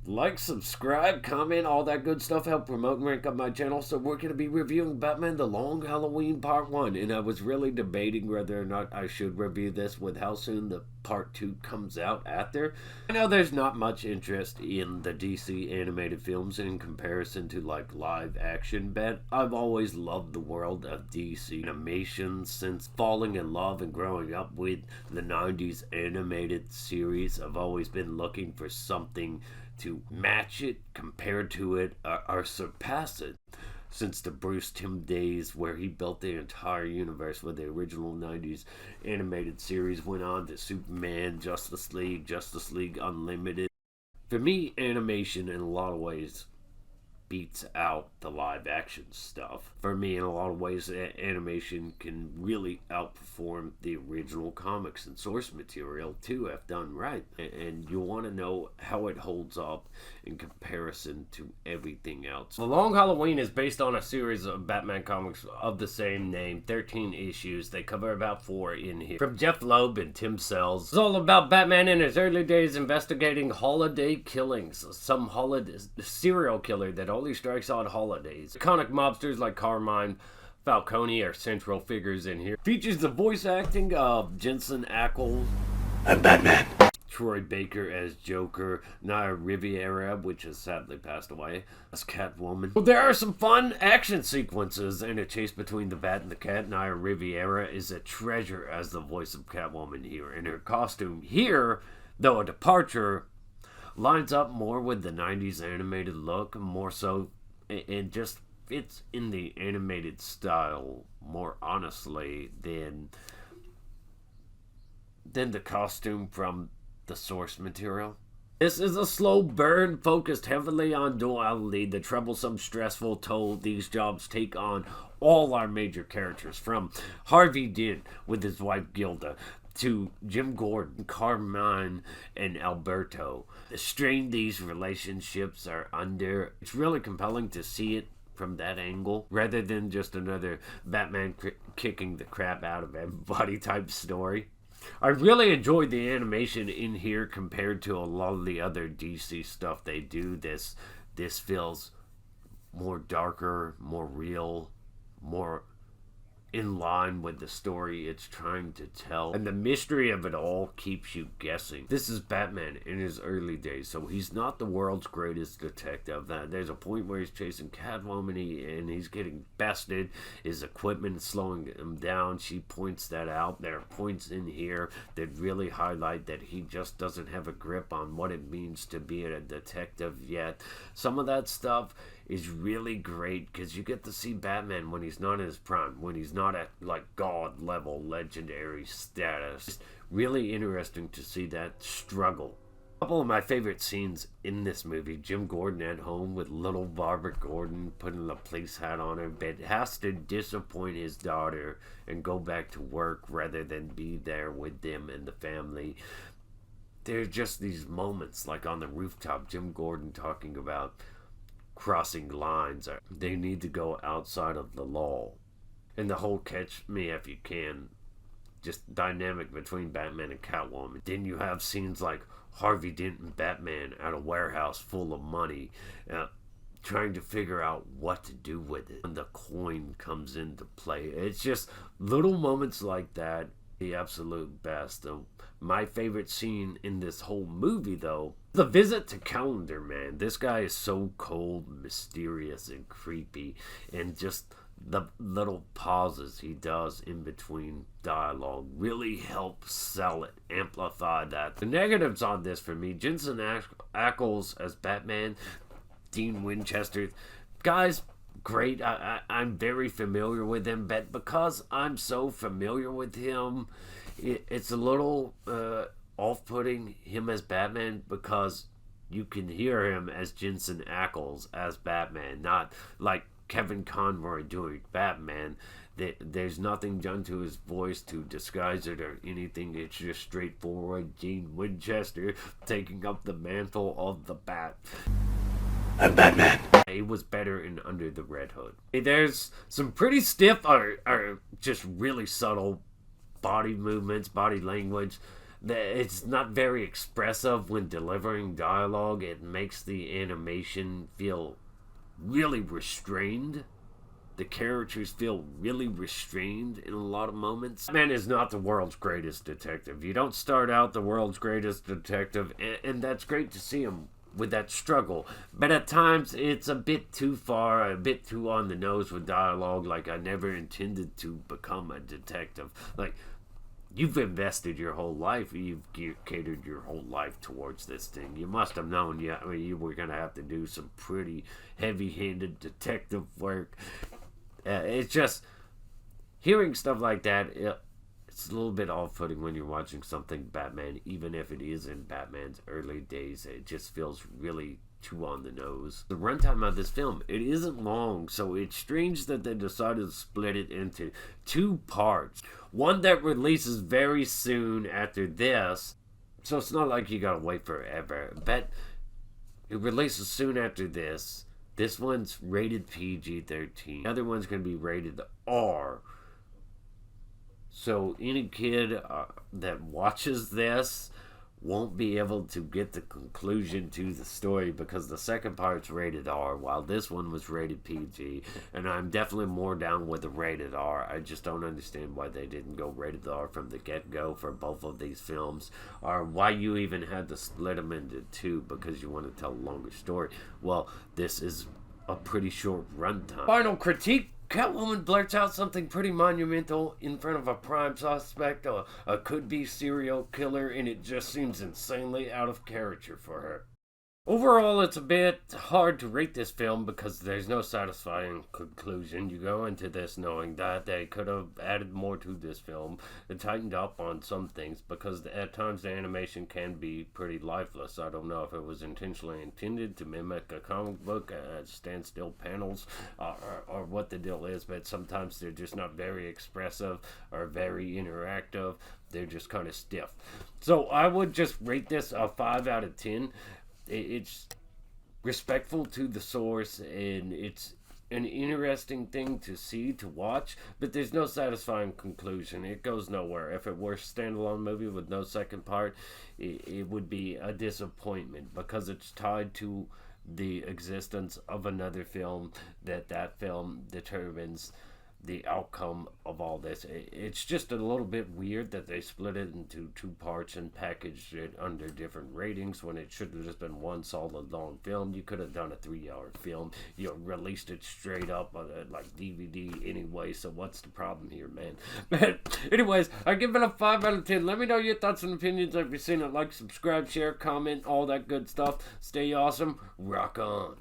Like, subscribe, comment, all that good stuff. Help promote and rank up my channel. So we're going to be reviewing Batman The Long Halloween Part 1. And I was really debating whether or not I should review this with how soon the Part 2 comes out after. I know there's not much interest in the DC animated films in comparison to like live action, but I've always loved the world of DC animation since falling in love and growing up with the 90s animated series. I've always been looking for something to match it, compare to it, or surpass it. Since the Bruce Timm days where he built the entire universe with the original 90s animated series, went on to Superman, Justice League Unlimited. For me, animation in a lot of ways beats out the live action stuff. For me, in a lot of ways, animation can really outperform the original comics and source material too, if done right. And you want to know how it holds up in comparison to everything else. The Long Halloween is based on a series of Batman comics of the same name, 13 issues. They cover about 4 in here. From Jeph Loeb and Tim Sheridan. It's all about Batman in his early days investigating holiday killings. Some serial killer that only strikes on holidays. Iconic mobsters like Carmine Falcone are central figures in here. Features the voice acting of Jensen, Ackles, I'm Batman. Troy Baker as Joker, Naya Rivera, which has sadly passed away, as Catwoman. Well, there are some fun action sequences in a chase between the Bat and the Cat. Naya Rivera is a treasure as the voice of Catwoman here. And her costume here, though a departure, lines up more with the 90s animated look, more so, and just fits in the animated style more honestly than the costume from the source material. This is a slow burn focused heavily on duality, the troublesome, stressful toll these jobs take on all our major characters, from Harvey Dent with his wife Gilda, to Jim Gordon, Carmine, and Alberto. The strain these relationships are under, it's really compelling to see it from that angle, rather than just another Batman kicking the crap out of everybody type story. I really enjoyed the animation in here compared to a lot of the other DC stuff they do. This feels more darker, more real, more in line with the story it's trying to tell, and the mystery of it all keeps you guessing. This is Batman in his early days, so he's not the world's greatest detective. There's a point where he's chasing Catwoman and he's getting bested. His equipment is slowing him down. She points that out. There are points in here that really highlight that he just doesn't have a grip on what it means to be a detective yet. Some of that stuff is really great because you get to see Batman when he's not in his prime, when he's not at like god level legendary status. It's really interesting to see that struggle. A couple of my favorite scenes in this movie: Jim Gordon at home with little Barbara Gordon putting a police hat on her, but has to disappoint his daughter and go back to work rather than be there with them and the family. There's just these moments like on the rooftop, Jim Gordon talking about crossing lines. They need to go outside of the law. And the whole catch me if you can just dynamic between Batman and Catwoman. Then you have scenes like Harvey Dent and Batman at a warehouse full of money, trying to figure out what to do with it. And the coin comes into play. It's just little moments like that, the absolute best. My favorite scene in this whole movie, though, the visit to Calendar Man. This guy is so cold, mysterious, and creepy, and just the little pauses he does in between dialogue really help sell it, amplify that. The negatives on this for me: Jensen Ackles as Batman, Dean Winchester. Guys, great. I'm very familiar with him, but because I'm so familiar with him, it's a little off-putting him as Batman, because you can hear him as Jensen Ackles as Batman, not like Kevin Conroy doing Batman. There's nothing done to his voice to disguise it or anything. It's just straightforward Dean Winchester taking up the mantle of the Bat. I'm Batman. He was better in Under the Red Hood. There's some pretty stiff or just really subtle body movements, body language. It's not very expressive when delivering dialogue. It makes the animation feel really restrained. The characters feel really restrained in a lot of moments. Batman is not the world's greatest detective. You don't start out the world's greatest detective, and that's great to see him with that struggle. But at times, it's a bit too far, a bit too on the nose with dialogue, like I never intended to become a detective. Like, you've invested your whole life, you've catered your whole life towards this thing. You must have known you were going to have to do some pretty heavy-handed detective work. It's just, hearing stuff like that, it's a little bit off-putting when you're watching something Batman, even if it is in Batman's early days. It just feels really too on the nose. The runtime of this film, it isn't long, so it's strange that they decided to split it into two parts. One that releases very soon after this, so it's not like you gotta wait forever, but it releases soon after this. This one's rated PG-13. The other one's going to be rated R. So any kid that watches this won't be able to get the conclusion to the story, because the second part's rated R while this one was rated PG, and I'm definitely more down with the rated R. I just don't understand why they didn't go rated R from the get-go for both of these films, or why you even had to split them into two because you want to tell a longer story. Well, this is a pretty short runtime. Final critique: Catwoman blurts out something pretty monumental in front of a prime suspect, a could-be serial killer, and it just seems insanely out of character for her. Overall, it's a bit hard to rate this film because there's no satisfying conclusion. You go into this knowing that they could have added more to this film and tightened up on some things, because at times the animation can be pretty lifeless. I don't know if it was intentionally intended to mimic a comic book, standstill panels, or what the deal is, but sometimes they're just not very expressive or very interactive. They're just kind of stiff. So I would just rate this a 5 out of 10. It's respectful to the source, and it's an interesting thing to see, to watch, but there's no satisfying conclusion. It goes nowhere. If it were a standalone movie with no second part, it would be a disappointment, because it's tied to the existence of another film, that film determines the outcome of all this. It's just a little bit weird that they split it into two parts and packaged it under different ratings when it should have just been one solid long film. You could have done a 3-hour film. You released it straight up on like DVD anyway, so what's the problem here, man? But anyways, I give it a 5 out of 10. Let me know your thoughts and opinions. If you've seen it, like, subscribe, share, comment, all that good stuff. Stay awesome. Rock on.